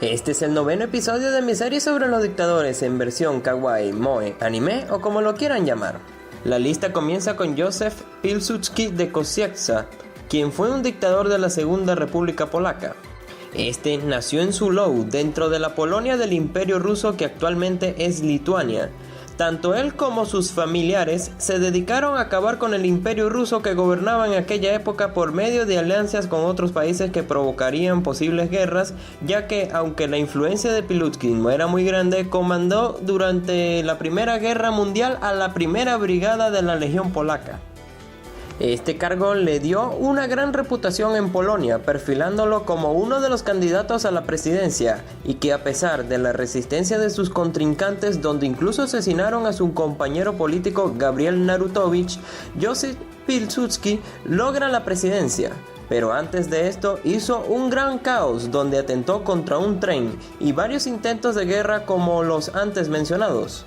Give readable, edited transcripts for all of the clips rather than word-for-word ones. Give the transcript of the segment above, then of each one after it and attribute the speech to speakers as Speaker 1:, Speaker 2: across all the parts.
Speaker 1: Este es el 9º episodio de mi serie sobre los dictadores en versión kawaii, moe, anime o como lo quieran llamar. La lista comienza con Józef Pilsudski de Kościerzyna, quien fue un dictador de la Segunda República Polaca. Este nació en Zulów, dentro de la Polonia del Imperio Ruso que actualmente es Lituania. Tanto él como sus familiares se dedicaron a acabar con el Imperio Ruso que gobernaba en aquella época por medio de alianzas con otros países que provocarían posibles guerras, ya que aunque la influencia de Pilsudski no era muy grande, comandó durante la Primera Guerra Mundial a la Primera Brigada de la Legión Polaca. Este cargo le dio una gran reputación en Polonia, perfilándolo como uno de los candidatos a la presidencia, y que a pesar de la resistencia de sus contrincantes, donde incluso asesinaron a su compañero político Gabriel Narutowicz, Józef Pilsudski logra la presidencia. Pero antes de esto hizo un gran caos donde atentó contra un tren y varios intentos de guerra como los antes mencionados.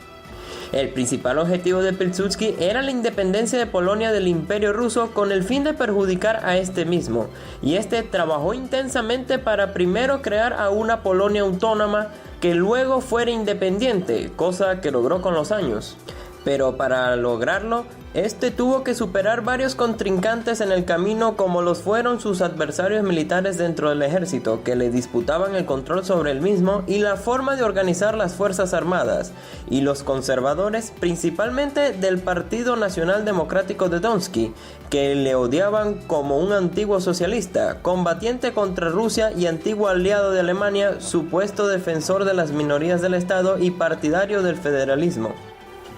Speaker 1: El principal objetivo de Pilsudski era la independencia de Polonia del Imperio Ruso con el fin de perjudicar a este mismo, y este trabajó intensamente para primero crear a una Polonia autónoma que luego fuera independiente, cosa que logró con los años. Pero para lograrlo, este tuvo que superar varios contrincantes en el camino, como los fueron sus adversarios militares dentro del ejército, que le disputaban el control sobre el mismo y la forma de organizar las fuerzas armadas, y los conservadores, principalmente del Partido Nacional Democrático de Donski, que le odiaban como un antiguo socialista, combatiente contra Rusia y antiguo aliado de Alemania, supuesto defensor de las minorías del Estado y partidario del federalismo.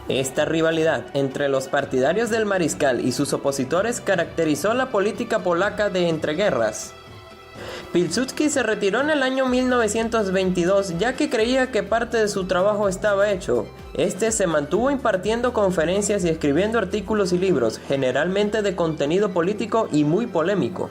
Speaker 1: Esta rivalidad entre los partidarios del mariscal y sus opositores caracterizó la política polaca de entreguerras. Pilsudski se retiró en el año 1922 ya que creía que parte de su trabajo estaba hecho. Este se mantuvo impartiendo conferencias y escribiendo artículos y libros, generalmente de contenido político y muy polémico.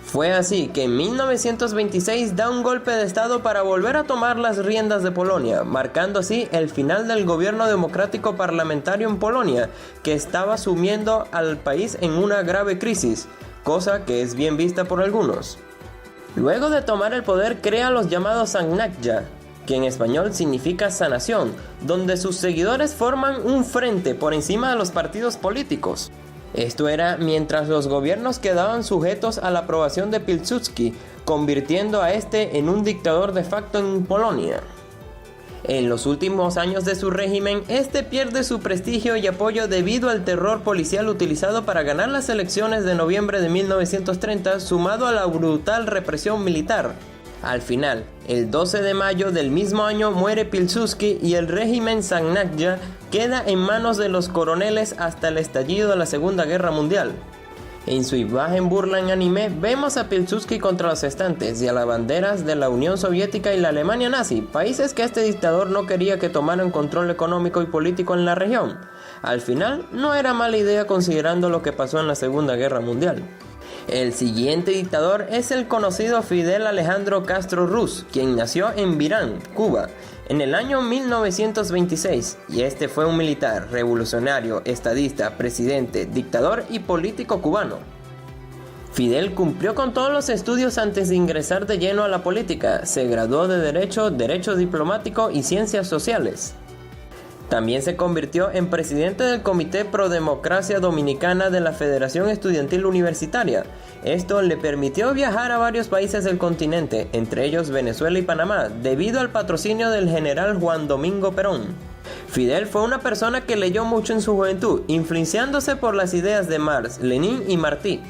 Speaker 1: Fue así que en 1926 da un golpe de estado para volver a tomar las riendas de Polonia, marcando así el final del gobierno democrático parlamentario en Polonia, que estaba sumiendo al país en una grave crisis, cosa que es bien vista por algunos. Luego de tomar el poder crea los llamados Sanakja, que en español significa sanación, donde sus seguidores forman un frente por encima de los partidos políticos. Esto era mientras los gobiernos quedaban sujetos a la aprobación de Pilsudski, convirtiendo a este en un dictador de facto en Polonia. En los últimos años de su régimen, este pierde su prestigio y apoyo debido al terror policial utilizado para ganar las elecciones de noviembre de 1930, sumado a la brutal represión militar. Al final, el 12 de mayo del mismo año muere Pilsudski y el régimen Sanakja queda en manos de los coroneles hasta el estallido de la Segunda Guerra Mundial. En su imagen burla en anime vemos a Pilsudski contra los estantes y a las banderas de la Unión Soviética y la Alemania nazi, países que este dictador no quería que tomaran control económico y político en la región. Al final, no era mala idea considerando lo que pasó en la Segunda Guerra Mundial. El siguiente dictador es el conocido Fidel Alejandro Castro Ruz, quien nació en Virán, Cuba, en el año 1926, y este fue un militar, revolucionario, estadista, presidente, dictador y político cubano. Fidel cumplió con todos los estudios antes de ingresar de lleno a la política. Se graduó de Derecho Diplomático y Ciencias Sociales. También se convirtió en presidente del Comité Pro Democracia Dominicana de la Federación Estudiantil Universitaria. Esto le permitió viajar a varios países del continente, entre ellos Venezuela y Panamá, debido al patrocinio del general Juan Domingo Perón. Fidel fue una persona que leyó mucho en su juventud, influenciándose por las ideas de Marx, Lenin y Martí.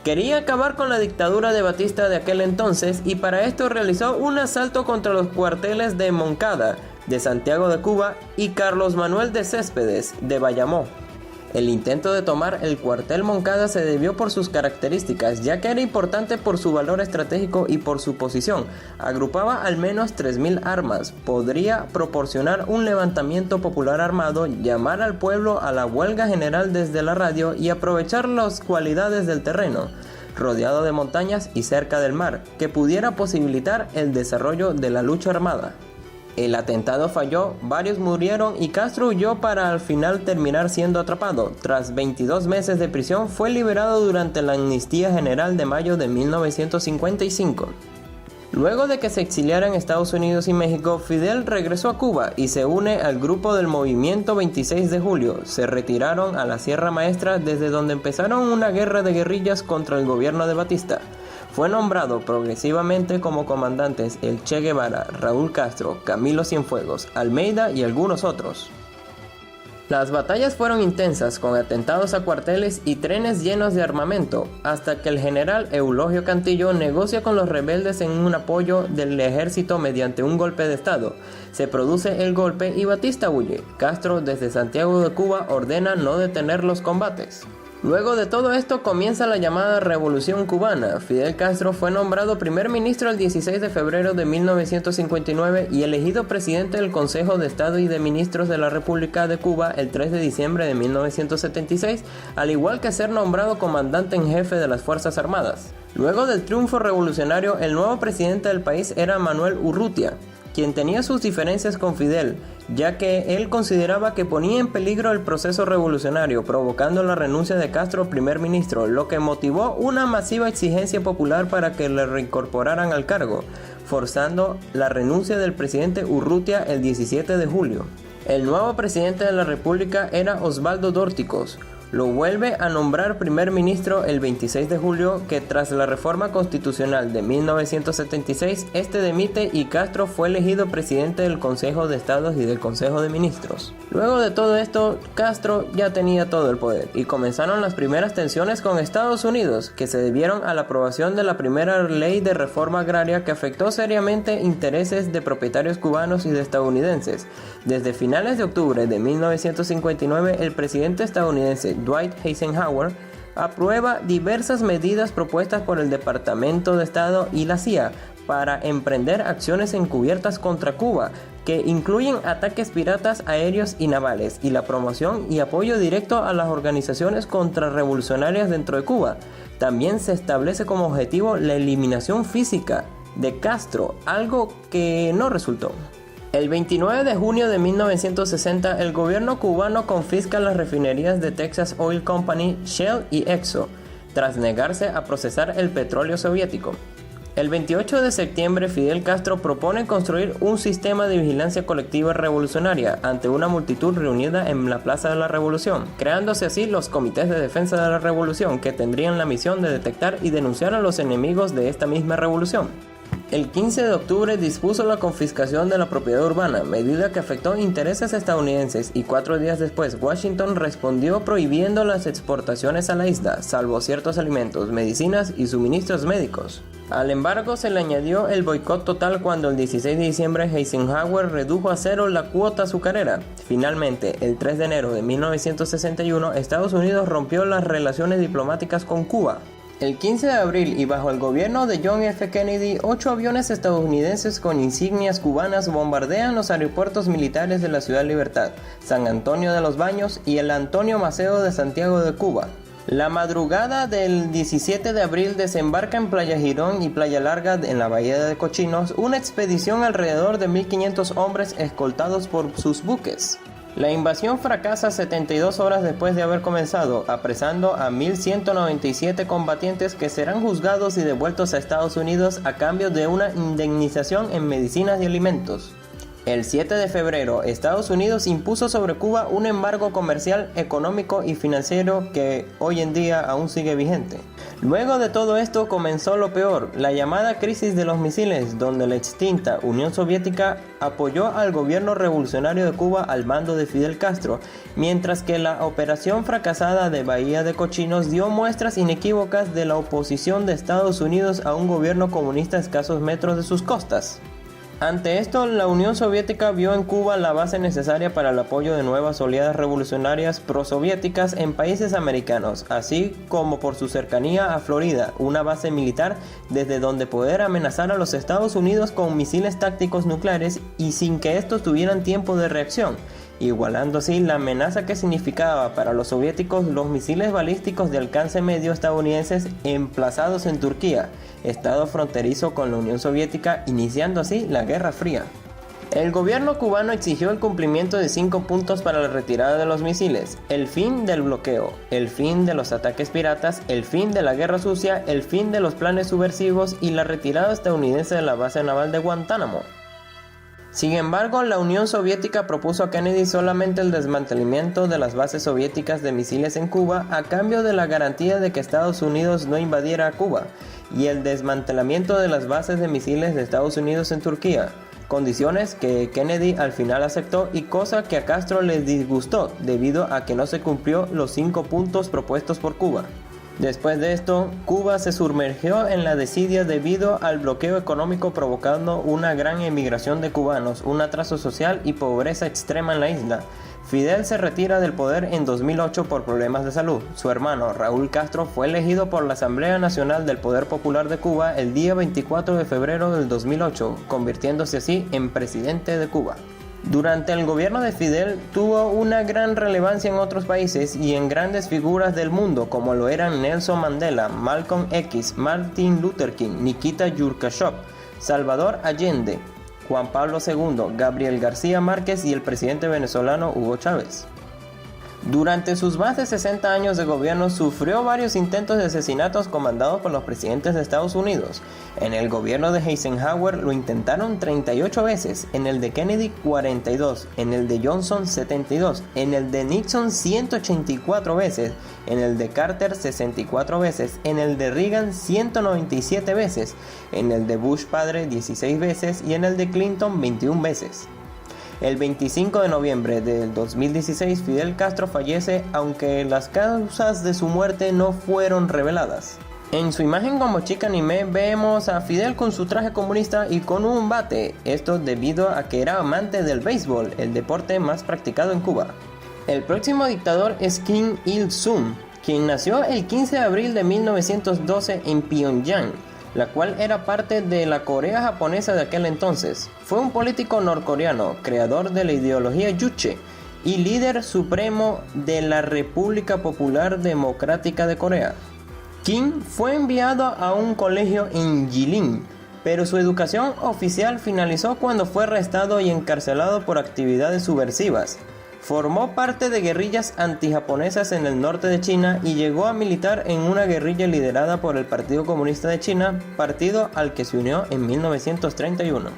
Speaker 1: Quería acabar con la dictadura de Batista de aquel entonces y para esto realizó un asalto contra los cuarteles de Moncada, de Santiago de Cuba y Carlos Manuel de Céspedes, de Bayamo. El intento de tomar el cuartel Moncada se debió por sus características, ya que era importante por su valor estratégico y por su posición. Agrupaba al menos 3.000 armas, podría proporcionar un levantamiento popular armado, llamar al pueblo a la huelga general desde la radio y aprovechar las cualidades del terreno, rodeado de montañas y cerca del mar, que pudiera posibilitar el desarrollo de la lucha armada. El atentado falló, varios murieron y Castro huyó para al final terminar siendo atrapado. Tras 22 meses de prisión fue liberado durante la amnistía general de mayo de 1955. Luego de que se exiliara en Estados Unidos y México, Fidel regresó a Cuba y se une al grupo del Movimiento 26 de Julio. Se retiraron a la Sierra Maestra, desde donde empezaron una guerra de guerrillas contra el gobierno de Batista. Fue nombrado progresivamente como comandantes el Che Guevara, Raúl Castro, Camilo Cienfuegos, Almeida y algunos otros. Las batallas fueron intensas, con atentados a cuarteles y trenes llenos de armamento, hasta que el general Eulogio Cantillo negocia con los rebeldes en un apoyo del ejército mediante un golpe de estado. Se produce el golpe y Batista huye. Castro, desde Santiago de Cuba, ordena no detener los combates. Luego de todo esto comienza la llamada Revolución Cubana. Fidel Castro fue nombrado primer ministro el 16 de febrero de 1959 y elegido presidente del Consejo de Estado y de Ministros de la República de Cuba el 3 de diciembre de 1976, al igual que ser nombrado comandante en jefe de las Fuerzas Armadas. Luego del triunfo revolucionario, el nuevo presidente del país era Manuel Urrutia, quien tenía sus diferencias con Fidel, ya que él consideraba que ponía en peligro el proceso revolucionario, provocando la renuncia de Castro primer ministro, lo que motivó una masiva exigencia popular para que le reincorporaran al cargo, forzando la renuncia del presidente Urrutia el 17 de julio. El nuevo presidente de la República era Osvaldo Dórticos. Lo vuelve a nombrar primer ministro el 26 de julio, que tras la reforma constitucional de 1976, este dimite y Castro fue elegido presidente del Consejo de Estados y del Consejo de Ministros. Luego de todo esto, Castro ya tenía todo el poder y comenzaron las primeras tensiones con Estados Unidos, que se debieron a la aprobación de la primera ley de reforma agraria que afectó seriamente intereses de propietarios cubanos y de estadounidenses. Desde finales de octubre de 1959, el presidente estadounidense Dwight Eisenhower aprueba diversas medidas propuestas por el Departamento de Estado y la CIA para emprender acciones encubiertas contra Cuba, que incluyen ataques piratas aéreos y navales y la promoción y apoyo directo a las organizaciones contrarrevolucionarias dentro de Cuba. También se establece como objetivo la eliminación física de Castro, algo que no resultó. El 29 de junio de 1960, el gobierno cubano confisca las refinerías de Texas Oil Company, Shell y Exxon, tras negarse a procesar el petróleo soviético. El 28 de septiembre, Fidel Castro propone construir un sistema de vigilancia colectiva revolucionaria ante una multitud reunida en la Plaza de la Revolución, creándose así los comités de defensa de la revolución, que tendrían la misión de detectar y denunciar a los enemigos de esta misma revolución. El 15 de octubre dispuso la confiscación de la propiedad urbana, medida que afectó intereses estadounidenses, y 4 días después Washington respondió prohibiendo las exportaciones a la isla, salvo ciertos alimentos, medicinas y suministros médicos. Al embargo se le añadió el boicot total cuando el 16 de diciembre Eisenhower redujo a cero la cuota azucarera. Finalmente, el 3 de enero de 1961, Estados Unidos rompió las relaciones diplomáticas con Cuba. El 15 de abril y bajo el gobierno de John F. Kennedy, 8 aviones estadounidenses con insignias cubanas bombardean los aeropuertos militares de la Ciudad Libertad, San Antonio de los Baños y el Antonio Maceo de Santiago de Cuba. La madrugada del 17 de abril desembarca en Playa Girón y Playa Larga en la Bahía de Cochinos una expedición alrededor de 1.500 hombres escoltados por sus buques. La invasión fracasa 72 horas después de haber comenzado, apresando a 1.197 combatientes que serán juzgados y devueltos a Estados Unidos a cambio de una indemnización en medicinas y alimentos. El 7 de febrero, Estados Unidos impuso sobre Cuba un embargo comercial, económico y financiero que hoy en día aún sigue vigente. Luego de todo esto comenzó lo peor, la llamada crisis de los misiles, donde la extinta Unión Soviética apoyó al gobierno revolucionario de Cuba al mando de Fidel Castro, mientras que la operación fracasada de Bahía de Cochinos dio muestras inequívocas de la oposición de Estados Unidos a un gobierno comunista a escasos metros de sus costas. Ante esto, la Unión Soviética vio en Cuba la base necesaria para el apoyo de nuevas oleadas revolucionarias prosoviéticas en países americanos, así como por su cercanía a Florida, una base militar desde donde poder amenazar a los Estados Unidos con misiles tácticos nucleares y sin que estos tuvieran tiempo de reacción, igualando así la amenaza que significaba para los soviéticos los misiles balísticos de alcance medio estadounidenses emplazados en Turquía, estado fronterizo con la Unión Soviética, iniciando así la Guerra Fría. El gobierno cubano exigió el cumplimiento de 5 puntos para la retirada de los misiles: el fin del bloqueo, el fin de los ataques piratas, el fin de la guerra sucia, el fin de los planes subversivos y la retirada estadounidense de la base naval de Guantánamo. Sin embargo, la Unión Soviética propuso a Kennedy solamente el desmantelamiento de las bases soviéticas de misiles en Cuba a cambio de la garantía de que Estados Unidos no invadiera a Cuba, y el desmantelamiento de las bases de misiles de Estados Unidos en Turquía, condiciones que Kennedy al final aceptó, y cosa que a Castro les disgustó debido a que no se cumplió los 5 puntos propuestos por Cuba. Después de esto, Cuba se sumergió en la desidia debido al bloqueo económico, provocando una gran emigración de cubanos, un atraso social y pobreza extrema en la isla. Fidel se retira del poder en 2008 por problemas de salud. Su hermano, Raúl Castro, fue elegido por la Asamblea Nacional del Poder Popular de Cuba el día 24 de febrero del 2008, convirtiéndose así en presidente de Cuba. Durante el gobierno de Fidel tuvo una gran relevancia en otros países y en grandes figuras del mundo como lo eran Nelson Mandela, Malcolm X, Martin Luther King, Nikita Khrushchev, Salvador Allende, Juan Pablo II, Gabriel García Márquez y el presidente venezolano Hugo Chávez. Durante sus más de 60 años de gobierno sufrió varios intentos de asesinatos comandados por los presidentes de Estados Unidos. En el gobierno de Eisenhower lo intentaron 38 veces, en el de Kennedy 42, en el de Johnson 72, en el de Nixon 184 veces, en el de Carter 64 veces, en el de Reagan 197 veces, en el de Bush padre 16 veces y en el de Clinton 21 veces. El 25 de noviembre del 2016, Fidel Castro fallece, aunque las causas de su muerte no fueron reveladas. En su imagen como chica anime vemos a Fidel con su traje comunista y con un bate, esto debido a que era amante del béisbol, el deporte más practicado en Cuba. El próximo dictador es Kim Il-sung, quien nació el 15 de abril de 1912 en Pyongyang, la cual era parte de la Corea japonesa de aquel entonces. Fue un político norcoreano, creador de la ideología Juche y líder supremo de la República Popular Democrática de Corea. Kim fue enviado a un colegio en Jilin, pero su educación oficial finalizó cuando fue arrestado y encarcelado por actividades subversivas. Formó parte de guerrillas antijaponesas en el norte de China y llegó a militar en una guerrilla liderada por el Partido Comunista de China, partido al que se unió en 1931.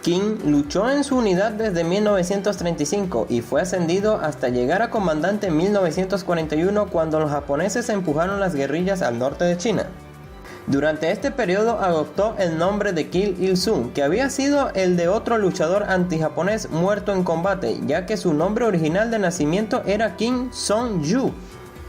Speaker 1: Kim luchó en su unidad desde 1935 y fue ascendido hasta llegar a comandante en 1941 cuando los japoneses empujaron las guerrillas al norte de China. Durante este periodo adoptó el nombre de Kim Il-sung, que había sido el de otro luchador antijaponés muerto en combate, ya que su nombre original de nacimiento era Kim Song-ju.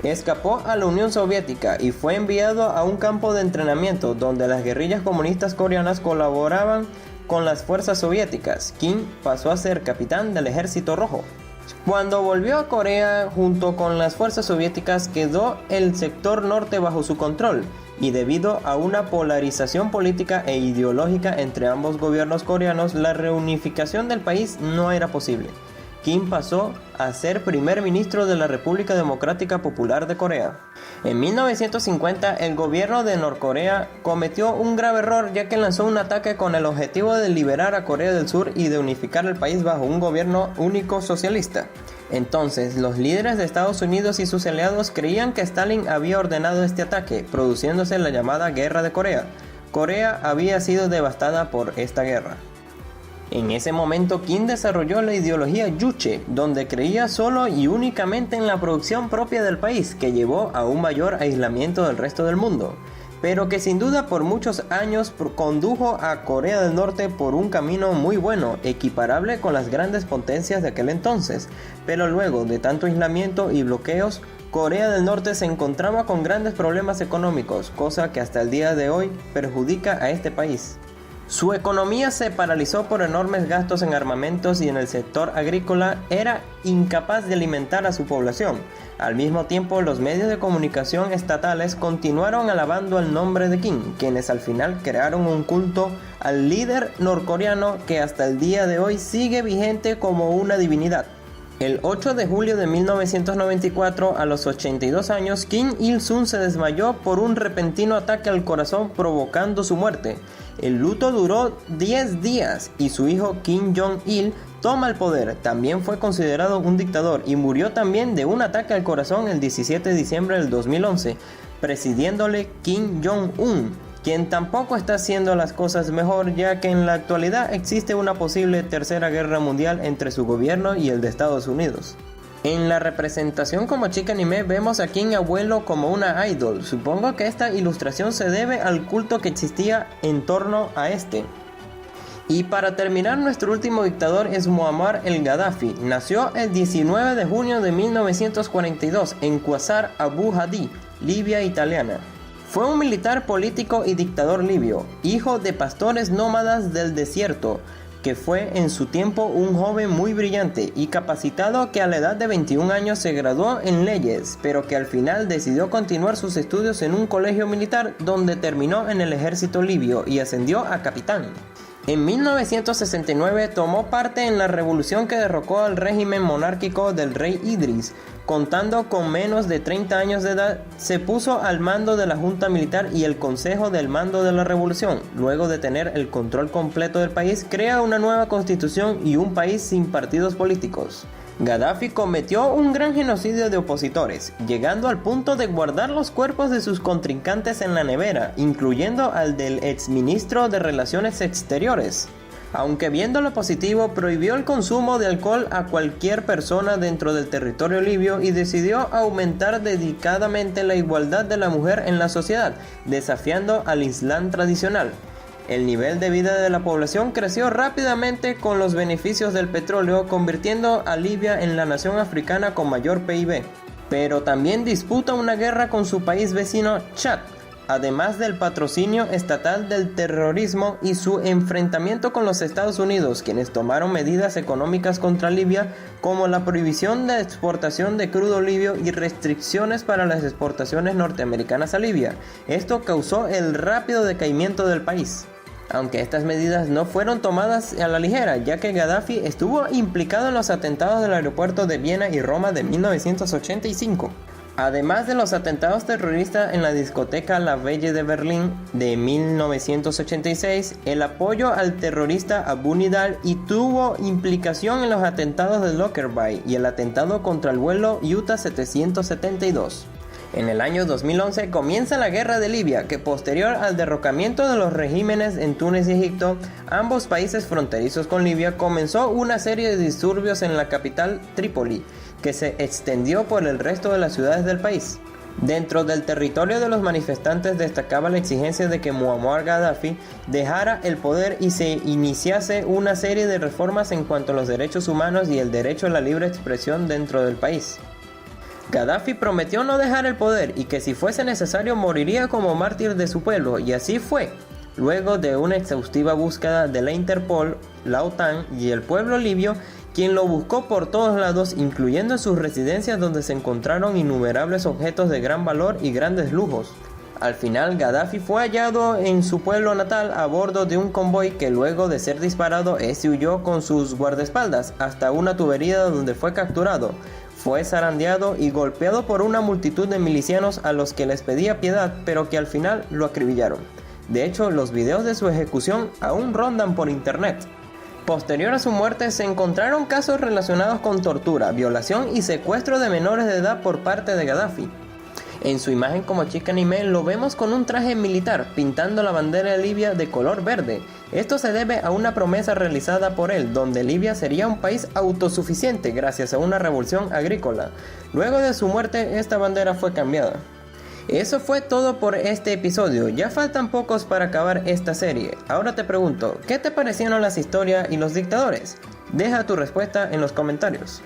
Speaker 1: Escapó a la Unión Soviética y fue enviado a un campo de entrenamiento donde las guerrillas comunistas coreanas colaboraban con las fuerzas soviéticas. Kim pasó a ser capitán del Ejército Rojo. Cuando volvió a Corea junto con las fuerzas soviéticas, quedó el sector norte bajo su control, y debido a una polarización política e ideológica entre ambos gobiernos coreanos, la reunificación del país no era posible. Kim pasó a ser primer ministro de la República Democrática Popular de Corea. En 1950, el gobierno de Norcorea cometió un grave error, ya que lanzó un ataque con el objetivo de liberar a Corea del Sur y de unificar el país bajo un gobierno único socialista. Entonces, los líderes de Estados Unidos y sus aliados creían que Stalin había ordenado este ataque, produciéndose la llamada Guerra de Corea. Corea había sido devastada por esta guerra. En ese momento, Kim desarrolló la ideología Juche, donde creía solo y únicamente en la producción propia del país, que llevó a un mayor aislamiento del resto del mundo, pero que sin duda por muchos años condujo a Corea del Norte por un camino muy bueno, equiparable con las grandes potencias de aquel entonces. Pero luego de tanto aislamiento y bloqueos, Corea del Norte se encontraba con grandes problemas económicos, cosa que hasta el día de hoy perjudica a este país. Su economía se paralizó por enormes gastos en armamentos y en el sector agrícola era incapaz de alimentar a su población. Al mismo tiempo, los medios de comunicación estatales continuaron alabando el nombre de Kim, quienes al final crearon un culto al líder norcoreano que hasta el día de hoy sigue vigente como una divinidad. El 8 de julio de 1994, a los 82 años, Kim Il-sung se desmayó por un repentino ataque al corazón, provocando su muerte. El luto duró 10 días y su hijo Kim Jong-il toma el poder. También fue considerado un dictador y murió también de un ataque al corazón el 17 de diciembre del 2011, presidiéndole Kim Jong-un, quien tampoco está haciendo las cosas mejor, ya que en la actualidad existe una posible tercera guerra mundial entre su gobierno y el de Estados Unidos. En la representación como chica anime vemos a Kim abuelo como una idol. Supongo que esta ilustración se debe al culto que existía en torno a este. Y para terminar, nuestro último dictador es Muammar el-Gaddafi. Nació el 19 de junio de 1942 en Qasr Abu Hadi, Libia italiana. Fue un militar, político y dictador libio, hijo de pastores nómadas del desierto, que fue en su tiempo un joven muy brillante y capacitado que a la edad de 21 años se graduó en leyes, pero que al final decidió continuar sus estudios en un colegio militar donde terminó en el ejército libio y ascendió a capitán. En 1969 tomó parte en la revolución que derrocó al régimen monárquico del rey Idris. Contando con menos de 30 años de edad, se puso al mando de la Junta Militar y el Consejo del Mando de la Revolución. Luego de tener el control completo del país, crea una nueva constitución y un país sin partidos políticos. Gaddafi cometió un gran genocidio de opositores, llegando al punto de guardar los cuerpos de sus contrincantes en la nevera, incluyendo al del exministro de Relaciones Exteriores. Aunque viendo lo positivo, prohibió el consumo de alcohol a cualquier persona dentro del territorio libio y decidió aumentar dedicadamente la igualdad de la mujer en la sociedad, desafiando al Islam tradicional. El nivel de vida de la población creció rápidamente con los beneficios del petróleo, convirtiendo a Libia en la nación africana con mayor PIB. Pero también disputa una guerra con su país vecino Chad, además del patrocinio estatal del terrorismo y su enfrentamiento con los Estados Unidos, quienes tomaron medidas económicas contra Libia, como la prohibición de exportación de crudo libio y restricciones para las exportaciones norteamericanas a Libia. Esto causó el rápido decaimiento del país. Aunque estas medidas no fueron tomadas a la ligera, ya que Gaddafi estuvo implicado en los atentados del aeropuerto de Viena y Roma de 1985. Además de los atentados terroristas en la discoteca La Belle de Berlín de 1986, el apoyo al terrorista Abu Nidal y tuvo implicación en los atentados de Lockerbie y el atentado contra el vuelo Utah 772. En el año 2011 comienza la guerra de Libia, que posterior al derrocamiento de los regímenes en Túnez y Egipto, ambos países fronterizos con Libia, comenzó una serie de disturbios en la capital Trípoli, que se extendió por el resto de las ciudades del país. Dentro del territorio de los manifestantes destacaba la exigencia de que Muammar Gaddafi dejara el poder y se iniciase una serie de reformas en cuanto a los derechos humanos y el derecho a la libre expresión dentro del país. Gaddafi prometió no dejar el poder y que si fuese necesario moriría como mártir de su pueblo, y así fue. Luego de una exhaustiva búsqueda de la Interpol, la OTAN y el pueblo libio, quien lo buscó por todos lados, incluyendo en sus residencias donde se encontraron innumerables objetos de gran valor y grandes lujos. Al final, Gaddafi fue hallado en su pueblo natal a bordo de un convoy que luego de ser disparado, este huyó con sus guardaespaldas hasta una tubería donde fue capturado. Fue zarandeado y golpeado por una multitud de milicianos a los que les pedía piedad, pero que al final lo acribillaron. De hecho, los videos de su ejecución aún rondan por internet. Posterior a su muerte se encontraron casos relacionados con tortura, violación y secuestro de menores de edad por parte de Gaddafi. En su imagen como chica anime lo vemos con un traje militar, pintando la bandera de Libia de color verde. Esto se debe a una promesa realizada por él, donde Libia sería un país autosuficiente gracias a una revolución agrícola. Luego de su muerte, esta bandera fue cambiada. Eso fue todo por este episodio, ya faltan pocos para acabar esta serie. Ahora te pregunto, ¿qué te parecieron las historias y los dictadores? Deja tu respuesta en los comentarios.